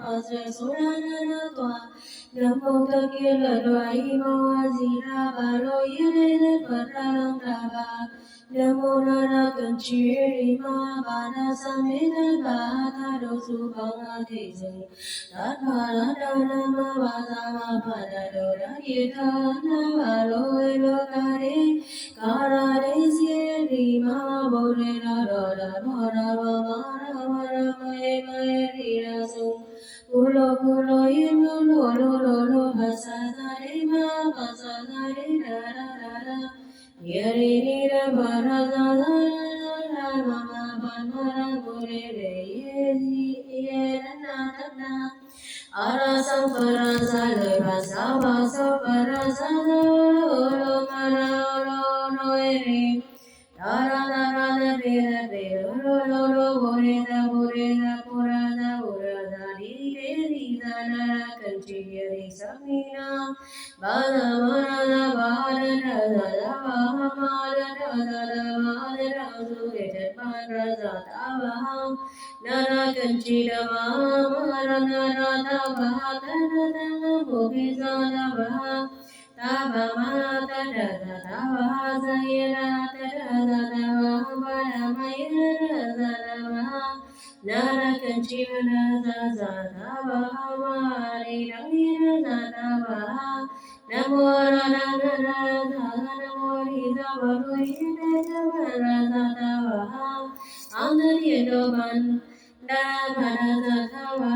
ma se so ra na na toa nam mô ta kia la đoái mô a di đà bà lo yết đế phật ra long đà bà nam mô na ra cần chi ri ma ba na sa me na ba tha do su bang a thi sung tat ma na da na ma ba sa ma pa da do da ye tha na ba lo e lo ka re ka ra re si ri ma bo re ra do da ma ra ba ma ra ma e ri ra sung Ulo ulo inu lo lo lo lo basa sa re ma basa sa re da da da da yari ni ra ba ra sa sa ra ra ma ma ba ma ra mu re re ye na na na ara sa pa ra sa le ba sa pa ra sa lo lo ma ra lo lo e re da ra da ra da re lo lo lo bo re da po ra da ri re ri da na ra kan chi ye ri sa mi na ba da ma ra da ba da da da da ba ma da da da da ba da da su re da ba ra da da ba na ra kan chi da ba ma ra na ra da ba da da da mo ge sa da ba da ba ma da da da da ba sa ye ra da da da da ba da ma ye ra da da ba Nara kanchiva na sa sa da ba ma re rang ni na sa da ba namo ra na na na sa namo ri sa ba ro yi na sa ba ra sa da ba am na ri do ban da ba ra sa da ba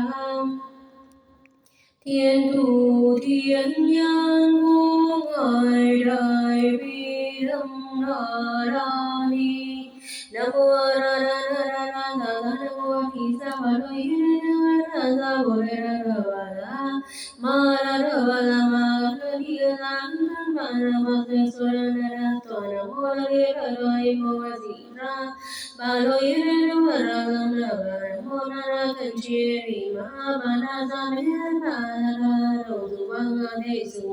Thiên thủ thiên nhân vô ngài đại bi lâm na ra ni nam mô ra ra ra ra ra ra ra nam mô ki sa ma lo yi ra ra ra bo re ra ra ba ra ma ra ra ba ra ma ra ni ra ma ra ma se so ra na ra to nam mô ra re ra ra i mo wa si ra ba lo yi ra ra ra ra na ba ra mo na ra kan chi ri ma ba na sa me na ra ro su ba ga de su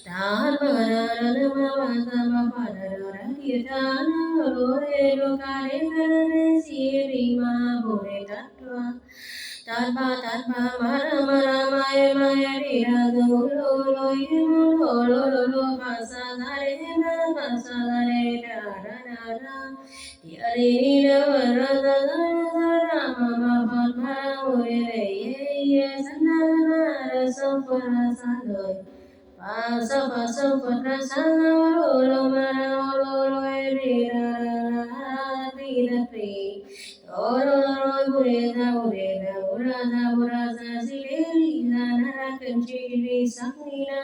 ta ma ra ra na ma ba sa ma pa ra ra ra ki ta na ro re ro ka re ga re si ri ma bo re ta tat ba ma ra ma e ri ra do lo lo yi lo ba sa na re na ba sa na re da ra na ra ya re ni ra ba ra da ra ma ma pa ma o re re ye sa na ra sa pa ra sa lo pa sa pa ra sa lo ma ra lo e ri ra ri ra ri ro bu re da bu ra sa si re ri na na ra kan chi ri sa ni na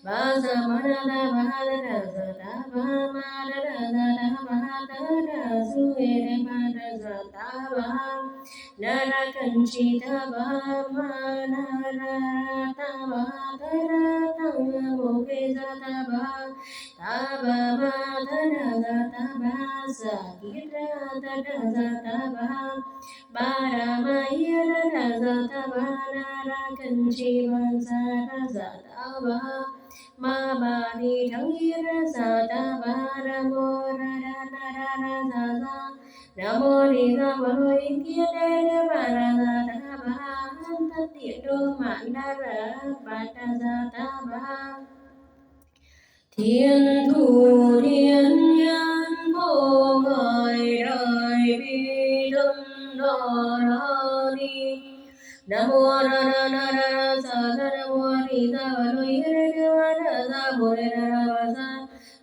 ba sa ma ra da ba da sa da ba ma da da ba da da su e re ba da sa da ba na ra kan chi da ba ma na ra da ba da ra da mo ge sa da ba ma da ba sa ki ra da sa da ba ra ma ye da sa da ba na ra kan chi ba sa da ba ma ba ni thang ye ra sa da ba ra mo ra na ra sa sa Namo Ni Sa Ba Lo Yin Kia Đê Đê Ba Ra Sa Ta Ba Hân Tất Địa Đô Mạn Đa Ra Ba Ta Sa Ta Ba Thiên thủ thiên nhân vô ngài đại bi tâm đà ra ni nam mô ra ra ra ra sa sa nam mô ni sa ba lo yi re ge wa ra sa bo re ra ra ba sa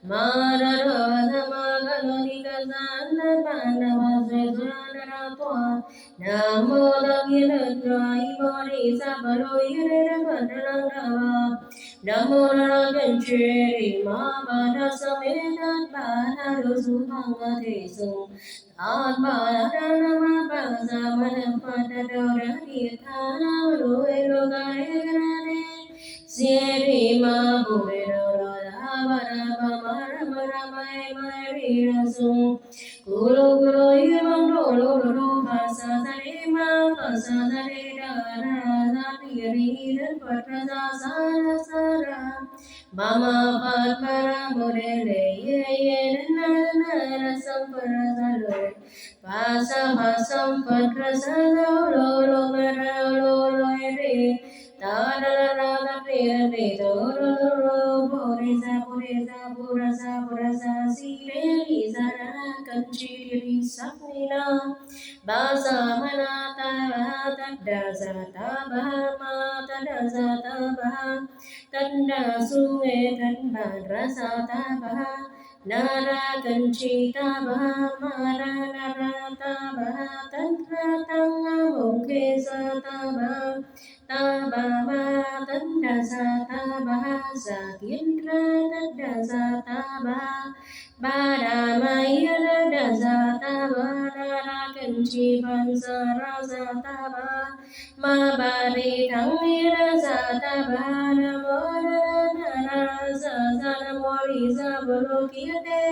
ma ra ra sa ma ga lo ni ga sa na ba na ma se su ra na ra to nam mô ta ki na ra i mo ni sa ba lo yi re ra ba ra ra ra nam mô ra kan che ri ma ba na sa me na ba na ro su ma ga de sung an ba ra na ma ba sa ma na pa da do ra ni tha na ro e ro ga re ga ra re si ri ma bo re ro ro ra ba ra ma e ri ra sung gu lo yi ma lo ba sa re ma ba sa re da ra sa ni ri ra pa ra sa ra Mama Padmara Murele Ye Na ra sam para sa lo pa sam patra sa lo ma ra lo re ta ra ra ra re re do ro ro bo re sa bo ra sa si re ri sa ra kan chi ri sa ni na ba sa ma na ta ba ta da sa ta ba ma ta da sa ta ba tan da su e tan ba ra sa ta ba na ra kan chi ta ba ma ra na ra ta ba tan ra ta nga mong ke sa ta ba ma tan da sa ta ba sa kiến ra tan da sa ta ba đà ma ya da sa ta ba na ra kan chi ban sa ra sa ta ba ma ba re thắng ra sa ta ba na mo na ra sa sa na mo ri sa bo lo ki te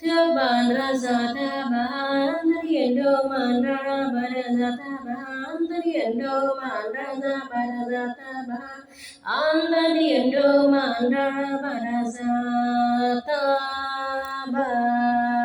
thương ban ra sa ta ba an hiền đô man ra ba ra sa ta ba an hiền đô man ra sa ba ra sa ta ba an hiền đô man ra ba ra sa ta ba